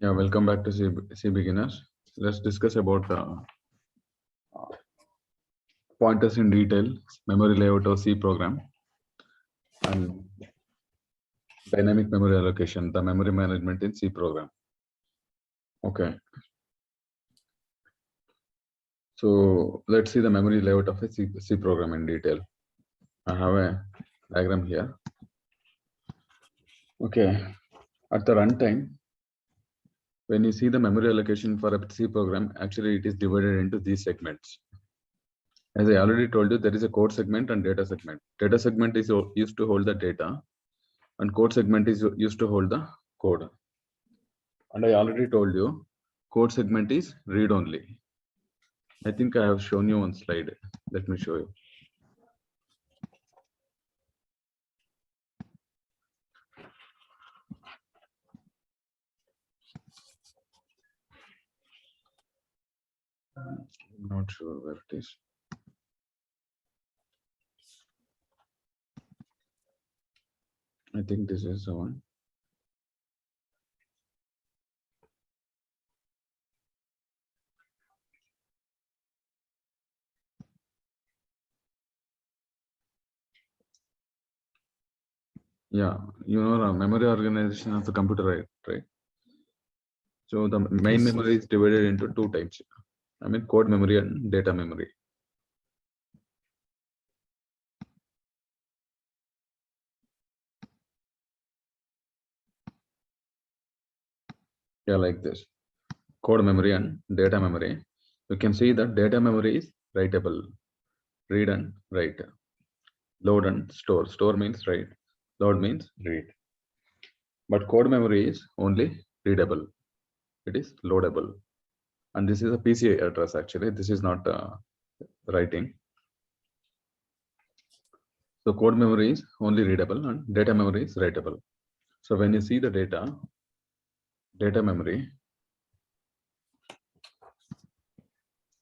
Yeah, welcome back to C Beginners. Let's discuss about pointers in detail, memory layout of C program, and dynamic memory allocation, the memory management in C program. Okay. So let's see the memory layout of a C program in detail. I have a diagram here. Okay. At the runtime, when you see the memory allocation for a C program, actually it is divided into these segments. As I already told you, there is a code segment and data segment. Data segment is used to hold the data, and code segment is used to hold the code. And I already told you, code segment is read only. I think I have shown you one slide. Let me show you. I'm not sure where it is. I think this is the one. Yeah, you know the memory organization of the computer, right? So the main Yes. memory is divided into two types. I mean code memory and data memory. Yeah, like this. Code memory and data memory. You can see that data memory is writable. Read and write. Load and store. Store means write. Load means read. But code memory is only readable. It is loadable. And this is a PCI address actually. This is not writing. So code memory is only readable and data memory is writable. So when you see the data memory,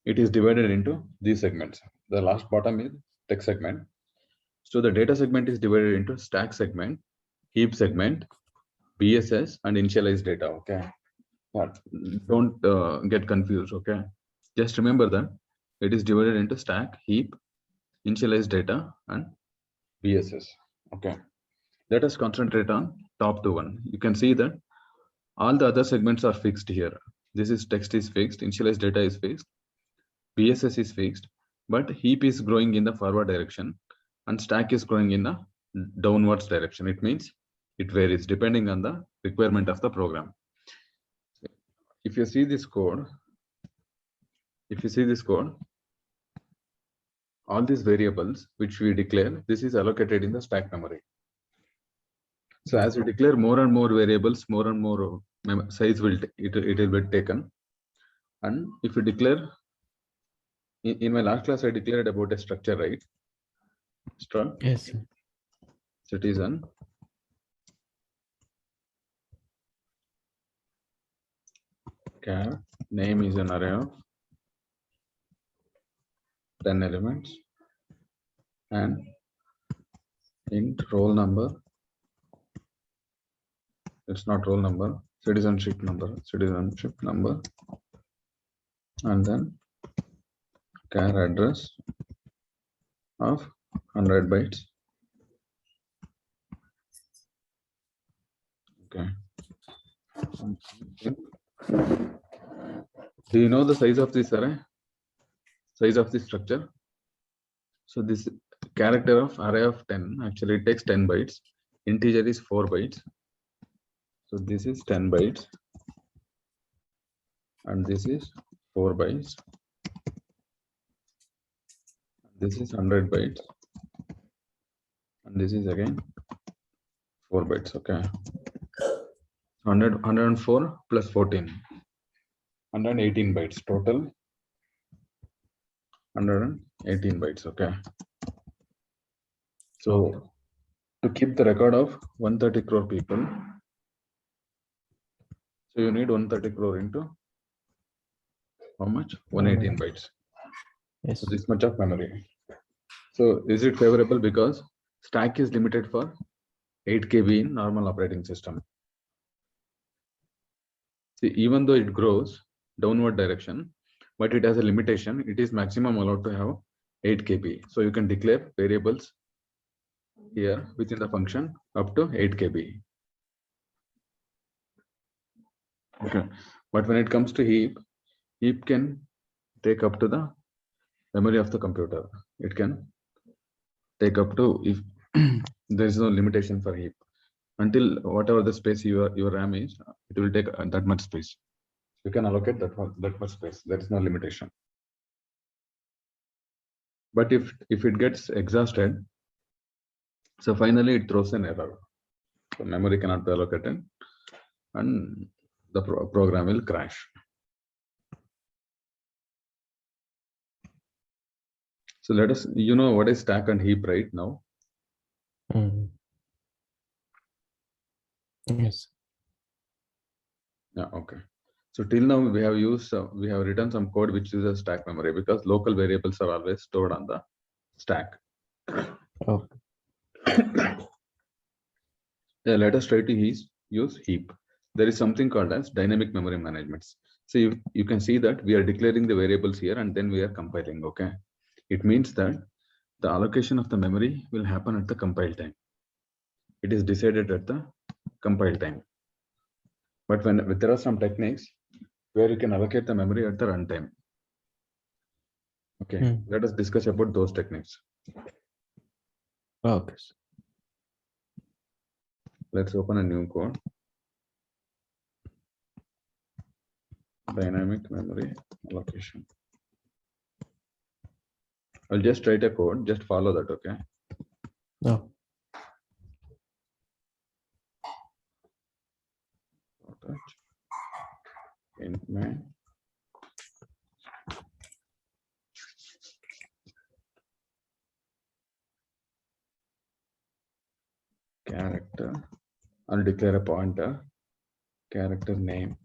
it is divided into these segments. The last bottom is text segment. So the data segment is divided into stack segment, heap segment, BSS, and initialized data. Okay, but don't get confused. Okay, just remember that it is divided into stack, heap, initialized data, and BSS. Okay, let us concentrate on top two one. You can see that all the other segments are fixed here. This is text is fixed, initialized data is fixed, BSS is fixed, but heap is growing in the forward direction and stack is growing in the downwards direction. It means it varies depending on the requirement of the program. If you see this code, all these variables which we declare, this is allocated in the stack memory. So as we declare more and more variables, more and more size will it will be taken. And if you declare, in my last class I declared about a structure, right? Struct Yes. citizen char name is an array of 10 elements and int roll number, it's not roll number, citizenship number, and then char address of 100 bytes. Okay. Do you know the size of this array? Size of this structure? So this character of array of 10 actually takes 10 bytes. Integer is 4 bytes. So this is 10 bytes. And this is 4 bytes. This is 100 bytes. And this is again 4 bytes. Okay. 104 plus 14. 118 bytes total. 118 bytes. Okay. So to keep the record of 130 crore people, so you need 130 crore into how much? 118 bytes. Yes. So this much of memory. So is it favorable because stack is limited for 8 KB in normal operating system. See, even though it grows downward direction, but it has a limitation. It is maximum allowed to have 8 KB. So you can declare variables here within the function up to 8 KB. Okay, but when it comes to heap can take up to the memory of the computer. It can take up to, if there is no limitation for heap, until whatever the space your RAM is, it will take that much space. You can allocate that much space. There is no limitation. But if it gets exhausted, so finally it throws an error. So memory cannot be allocated, and the program will crash. So let us, you know what is stack and heap right now? Yes. Yeah, okay. So till now we have used, we have written some code which uses stack memory because local variables are always stored on the stack. Okay. Yeah, let us try to use heap. There is something called as dynamic memory management. So you can see that we are declaring the variables here and then we are compiling, okay? It means that the allocation of the memory will happen at the compile time. It is decided at the compile time. But when there are some techniques where you can allocate the memory at the runtime. Okay, let us discuss about those techniques. Okay. Let's open a new code. Dynamic memory allocation. I'll just write a code, just follow that, okay? No. In my character, I'll declare a pointer, character name,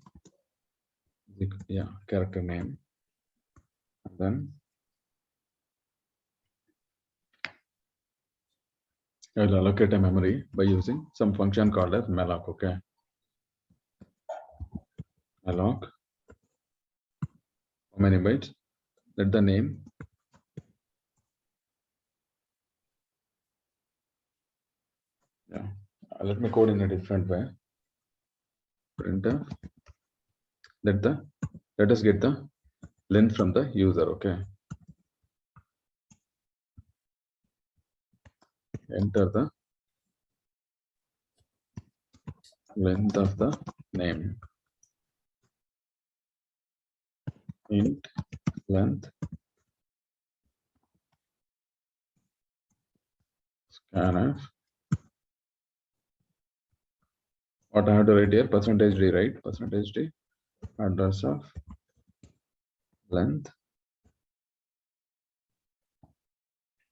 yeah, character name, and then I'll allocate a memory by using some function called as malloc, okay? Malloc, how many bytes? Let the name yeah, let me code in a different way. Printf, let us get the length from the user, okay? Enter the length of the name. Int length scanf. What I have to write here? Percentage D, right? Percentage D, address of length.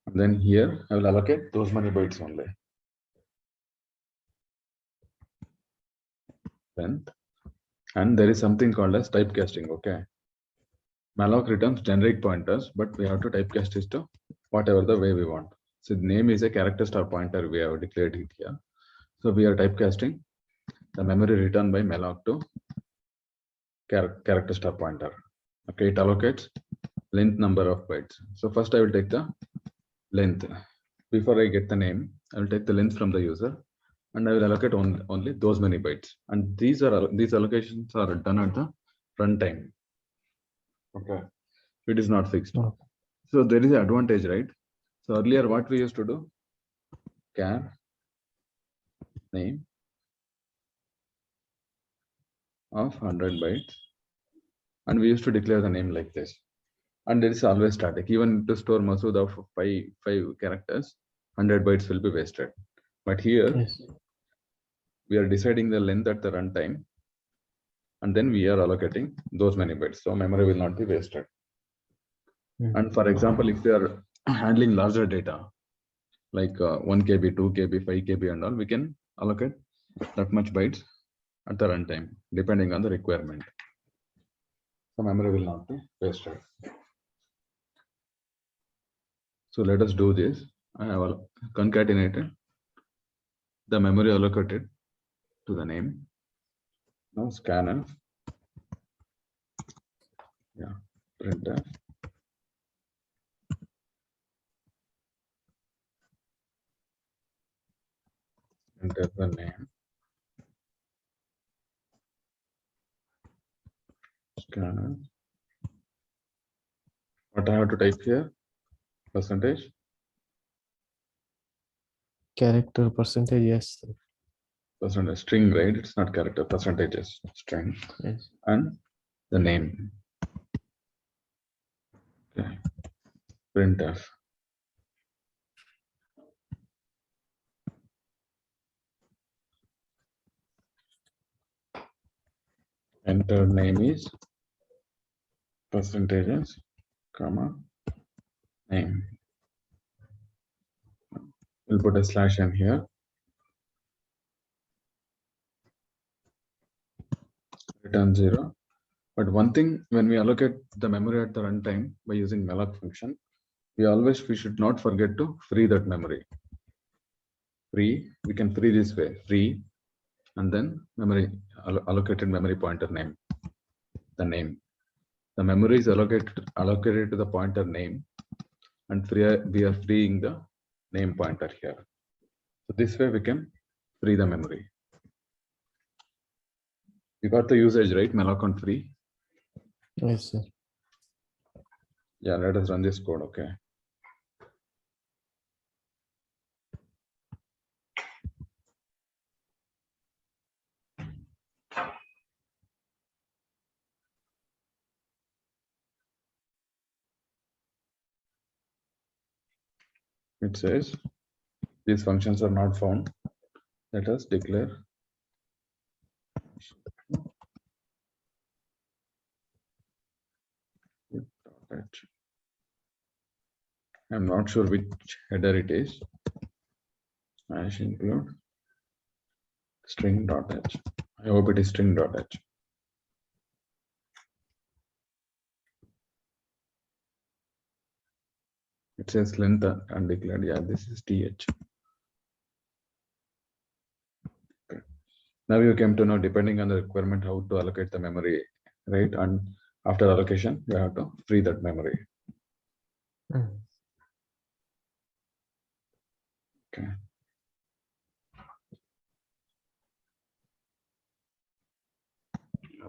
And then here I will allocate those many bytes only. Length. And there is something called as typecasting, okay? Malloc returns generic pointers, but we have to typecast it to whatever the way we want. So the name is a character star pointer, we have declared it here. So we are typecasting the memory returned by malloc to character star pointer. Okay, it allocates length number of bytes. So first I will take the length. Before I get the name, I will take the length from the user and I will allocate only those many bytes. And these allocations are done at the runtime. Okay, it is not fixed. Okay. So there is an advantage, right? So earlier what we used to do, char name of 100 bytes, and we used to declare the name like this. And there is always static. Even to store Masood of five characters, 100 bytes will be wasted. But here, Yes. we are deciding the length at the runtime, and then we are allocating those many bytes. So memory will not be wasted. And for example, if we are handling larger data, like 1 KB, 2 KB, 5 KB and all, we can allocate that much bytes at the runtime, depending on the requirement. So memory will not be wasted. So let us do this. I have concatenated the memory allocated to the name. Now scanf Yeah, printf. Enter the name. Scanner. What I have to type here? Percentage. Character percentage, yes, sir. Percentage string, right? It's not character. Percentage is string. Yes. And the name. Okay. Printf. Enter name is percentages, comma, name. We'll put a slash n here. Return 0. But one thing, when we allocate the memory at the runtime by using malloc function, we should not forget to free that memory. Free, we can free this way, free, and then memory allocated memory pointer name, the name. The memory is allocated to the pointer name, and we are freeing the name pointer here. So this way we can free the memory. You got the usage, right? Malloc on free. Yes, sir. Yeah, let us run this code. Okay. It says these functions are not found. Let us declare I'm not sure which header it is. Hash include string.h. I hope it is string.h. It says length undeclared. Yeah, this is th. Okay. Now you came to know, depending on the requirement, how to allocate the memory, right? And after allocation, you have to free that memory. Okay.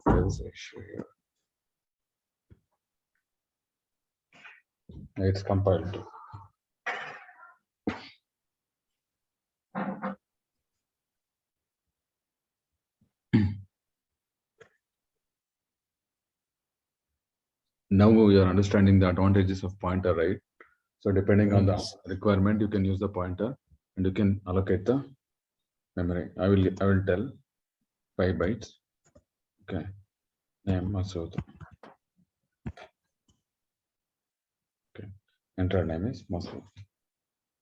There's an issue here. It's compiled. Now we are understanding the advantages of pointer, right? So depending on the Yes. requirement, you can use the pointer and you can allocate the memory. I will tell 5 bytes. Okay. Name Masood. Okay. Enter name is Masood.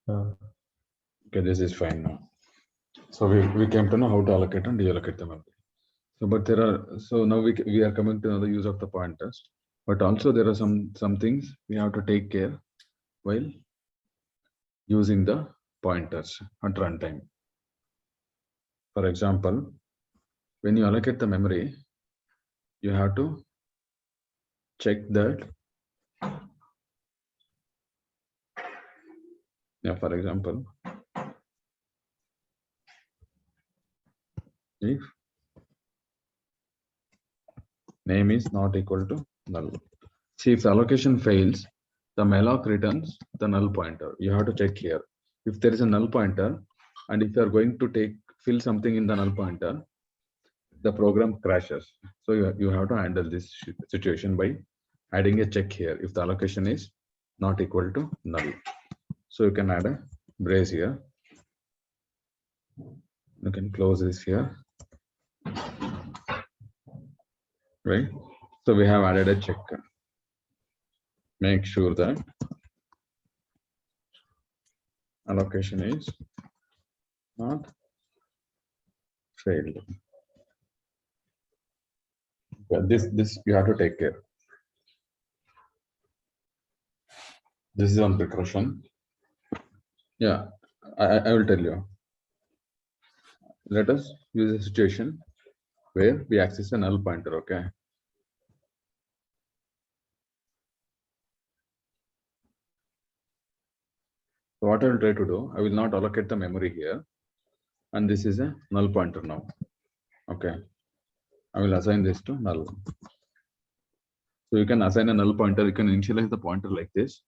Okay, this is fine now. So we came to know how to allocate and deallocate the memory. So but there are, so now we are coming to know the use of the pointers, but also there are some things we have to take care while using the pointers at runtime. For example, when you allocate the memory, you have to check that. Yeah, for example, if name is not equal to null. See, if the allocation fails, the malloc returns the null pointer. You have to check here. If there is a null pointer, and if you are going to fill something in the null pointer, the program crashes. So you have to handle this situation by adding a check here if the allocation is not equal to null. So you can add a brace here. You can close this here. Right? So we have added a check. Make sure that allocation is not failed. But this you have to take care. This is on precaution. Yeah, I will tell you. Let us use a situation where we access a null pointer. Okay. So what I will try to do, I will not allocate the memory here. And this is a null pointer now. Okay. I will assign this to null. So you can assign a null pointer. You can initialize the pointer like this.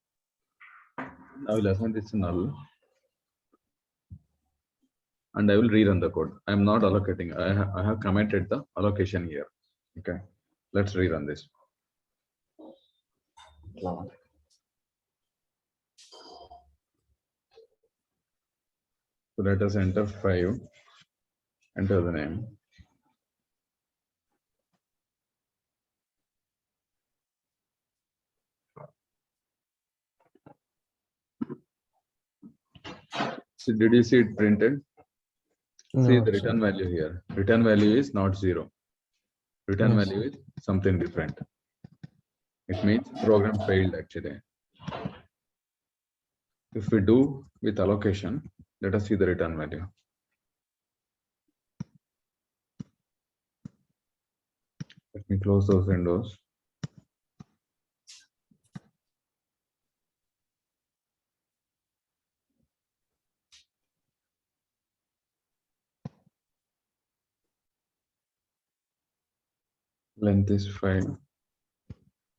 I will assign this to null. And I will rerun the code. I am not allocating. I have commented the allocation here. Okay. Let's rerun this. So let us enter 5. Enter the name. So did you see it printed? See No, the sir. return value here. Return value is not 0. Return Yes, value is something different. It means program failed actually. If we do with allocation, let us see the return value. Let me close those windows. Length is 5.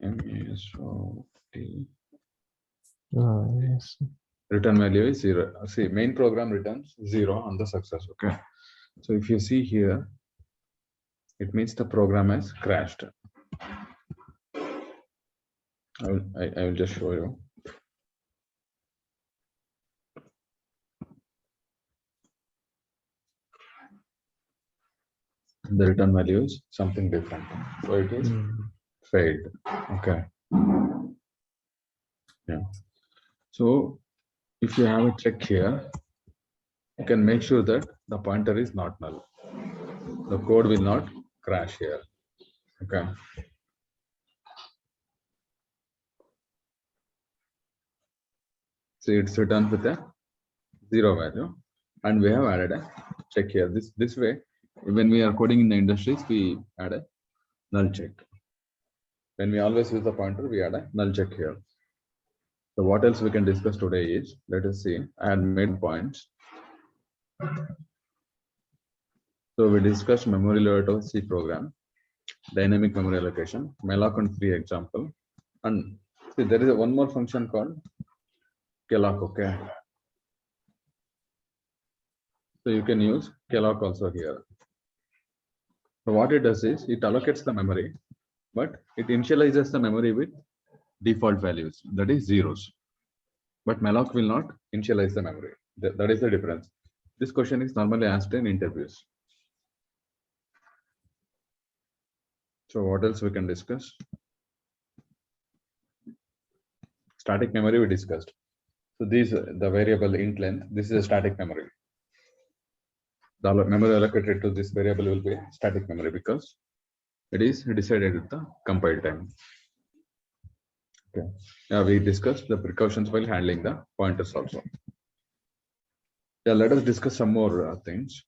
MASOT. yes. Return value is 0. See, main program returns 0 on the success. Okay. So if you see here, it means the program has crashed. I will just show you. The return value is something different. So it is failed. Okay. Yeah. So if you have a check here, you can make sure that the pointer is not null. The code will not crash here. Okay. See, it's returned with a 0 value, and we have added a check here. This way, when we are coding in the industries, we add a null check. When we always use the pointer, we add a null check here. So what else we can discuss today is, let us see, I had made points. So we discussed memory layout of C program, dynamic memory allocation, malloc and free example. And see, there is one more function called calloc, okay? So you can use calloc also here. So what it does is, it allocates the memory, but it initializes the memory with default values, that is zeros. But malloc will not initialize the memory. That is the difference. This question is normally asked in interviews. So what else we can discuss? Static memory we discussed. So these the variable int length. This is a static memory. The memory allocated to this variable will be static memory because it is decided at the compile time. Okay. Now we discussed the precautions while handling the pointers also. Yeah, let us discuss some more things.